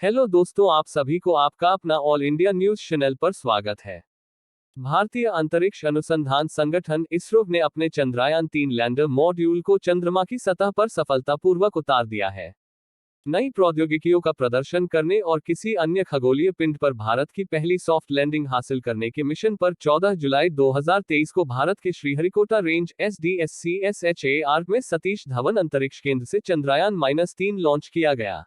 Hello दोस्तों, आप सभी को आपका अपना ऑल इंडिया न्यूज चैनल पर स्वागत है। भारतीय अंतरिक्ष अनुसंधान संगठन इसरो ने अपने चंद्रयान-3 लैंडर मॉड्यूल को चंद्रमा की सतह पर सफलतापूर्वक उतार दिया है। नई प्रौद्योगिकियों का प्रदर्शन करने और किसी अन्य खगोलीय पिंड पर भारत की पहली सॉफ्ट लैंडिंग हासिल करने के मिशन पर 14 जुलाई 2023 को भारत के श्रीहरिकोटा रेंज SDSCSHAR में सतीश धवन अंतरिक्ष केंद्र से चंद्रयान-3 लॉन्च किया गया।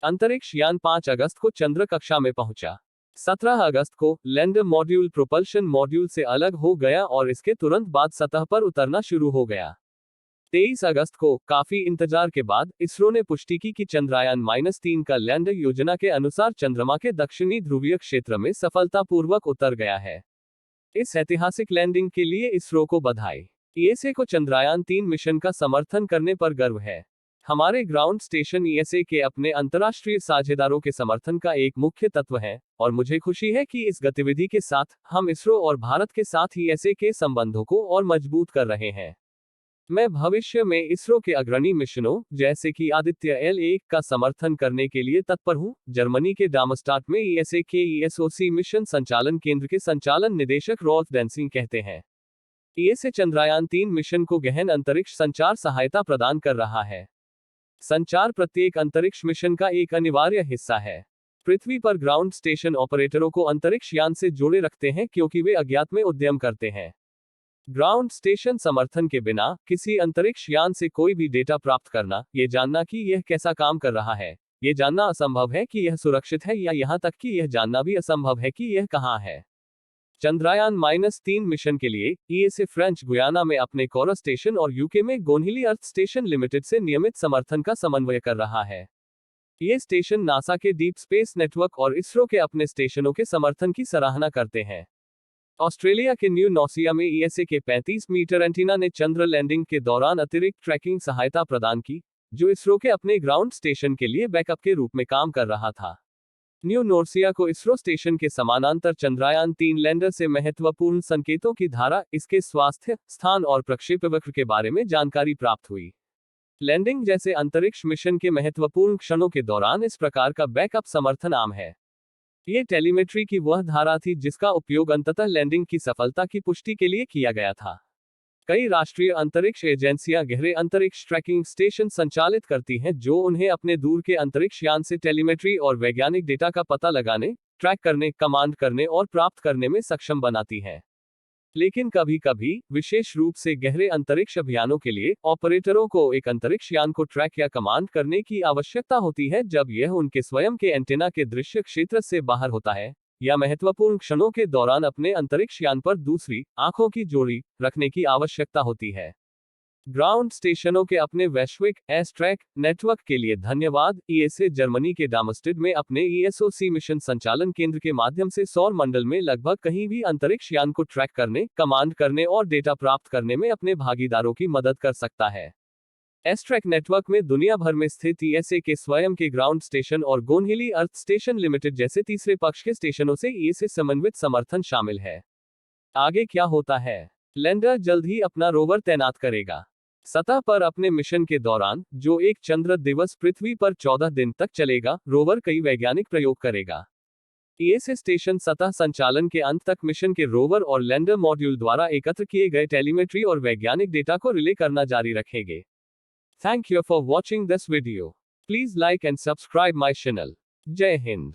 अंतरिक्ष यान 5 अगस्त को चंद्र कक्षा में पहुंचा। 17 अगस्त को लैंडर मॉड्यूल प्रोपल्शन मॉड्यूल से अलग हो गया और इसके तुरंत बाद सतह पर उतरना शुरू हो गया। 23 अगस्त को काफी इंतजार के बाद इसरो ने पुष्टि की कि चंद्रयान-3 का लैंडर योजना के अनुसार चंद्रमा के दक्षिणी ध्रुवीय क्षेत्र में सफलतापूर्वक उतर गया है। इस ऐतिहासिक लैंडिंग के लिए इसरो को बधाई। ईएसए को चंद्रयान-3 मिशन का समर्थन करने पर गर्व है। हमारे ग्राउंड स्टेशन ईएसए के अपने अंतर्राष्ट्रीय साझेदारों के समर्थन का एक मुख्य तत्व है, और मुझे खुशी है कि इस गतिविधि के साथ हम इसरो और भारत के साथ ईएसए के संबंधों को और मजबूत कर रहे हैं। मैं भविष्य में इसरो के अग्रणी मिशनों, जैसे कि आदित्य L1 का समर्थन करने के लिए तत्पर हूं। जर्मनी के डार्मस्टाट में ईएसए के ESOC मिशन संचालन केंद्र के संचालन निदेशक रॉल्फ डेंसिंग कहते हैं, ईएसए चंद्रयान-3 मिशन को गहन अंतरिक्ष संचार सहायता प्रदान कर रहा है। संचार प्रत्येक अंतरिक्ष मिशन का एक अनिवार्य हिस्सा है। पृथ्वी पर ग्राउंड स्टेशन ऑपरेटरों को अंतरिक्ष यान से जोड़े रखते हैं क्योंकि वे अज्ञात में उद्यम करते हैं। ग्राउंड स्टेशन समर्थन के बिना किसी अंतरिक्ष यान से कोई भी डेटा प्राप्त करना, ये जानना कि यह कैसा काम कर रहा है, ये जानना असंभव है कि यह सुरक्षित है, या यहाँ तक कि यह जानना भी असंभव है कि यह कहाँ है। चंद्रयान-3 मिशन के लिए ईएसए फ्रेंच गुयाना में अपने कोरा स्टेशन और यूके में गोनहिली अर्थ स्टेशन लिमिटेड से नियमित समर्थन का समन्वय कर रहा है। ये स्टेशन नासा के डीप स्पेस नेटवर्क और इसरो के अपने स्टेशनों के समर्थन की सराहना करते हैं। ऑस्ट्रेलिया के न्यू नॉसिया में ईएसए के 35 मीटर एंटीना ने चंद्र लैंडिंग के दौरान अतिरिक्त ट्रैकिंग सहायता प्रदान की, जो इसरो के अपने ग्राउंड स्टेशन के लिए बैकअप के रूप में काम कर रहा था। न्यू नॉर्सिया को इसरो स्टेशन के समानांतर चंद्रयान-3 लैंडर से महत्वपूर्ण संकेतों की धारा, इसके स्वास्थ्य, स्थान और प्रक्षेपवक्र के बारे में जानकारी प्राप्त हुई। लैंडिंग जैसे अंतरिक्ष मिशन के महत्वपूर्ण क्षणों के दौरान इस प्रकार का बैकअप समर्थन आम है। ये टेलीमेट्री की वह धारा थी जिसका उपयोग अंततः लैंडिंग की सफलता की पुष्टि के लिए किया गया था। कई राष्ट्रीय अंतरिक्ष एजेंसियां गहरे अंतरिक्ष ट्रैकिंग स्टेशन संचालित करती हैं जो उन्हें अपने दूर के अंतरिक्ष यान से टेलीमेट्री और वैज्ञानिक डेटा का पता लगाने, ट्रैक करने, कमांड करने और प्राप्त करने में सक्षम बनाती हैं। लेकिन कभी कभी, विशेष रूप से गहरे अंतरिक्ष अभियानों के लिए, ऑपरेटरों को एक अंतरिक्ष यान को ट्रैक या कमांड करने की आवश्यकता होती है जब यह उनके स्वयं के एंटेना के दृश्य क्षेत्र से बाहर होता है, या महत्वपूर्ण क्षणों के दौरान अपने अंतरिक्ष यान पर दूसरी आंखों की जोड़ी रखने की आवश्यकता होती है। ग्राउंड स्टेशनों के अपने वैश्विक एस-ट्रैक नेटवर्क के लिए धन्यवाद। ईएसए जर्मनी के डार्मस्टेड में अपने ESOC मिशन संचालन केंद्र के माध्यम से सौर मंडल में लगभग कहीं भी अंतरिक्ष यान को ट्रैक करने, कमांड करने और डेटा प्राप्त करने में अपने भागीदारों की मदद कर सकता है। एस-ट्रैक नेटवर्क में दुनिया भर में स्थित ईएसए के स्वयं के ग्राउंड स्टेशन और गोनहिली अर्थ स्टेशन लिमिटेड जैसे तीसरे पक्ष के स्टेशनों से ईएसए समन्वित समर्थन शामिल है। आगे क्या होता है? लैंडर जल्द ही अपना रोवर तैनात करेगा। सतह पर अपने मिशन के दौरान, जो एक चंद्र दिवस पृथ्वी पर 14 दिन तक चलेगा, रोवर कई वैज्ञानिक प्रयोग करेगा। ईएसए स्टेशन सतह संचालन के अंत तक मिशन के रोवर और लैंडर मॉड्यूल द्वारा एकत्र किए गए टेलीमेट्री और वैज्ञानिक डेटा को रिले करना जारी रखेंगे। Thank you for watching this video. Please like and subscribe my channel. Jai Hind.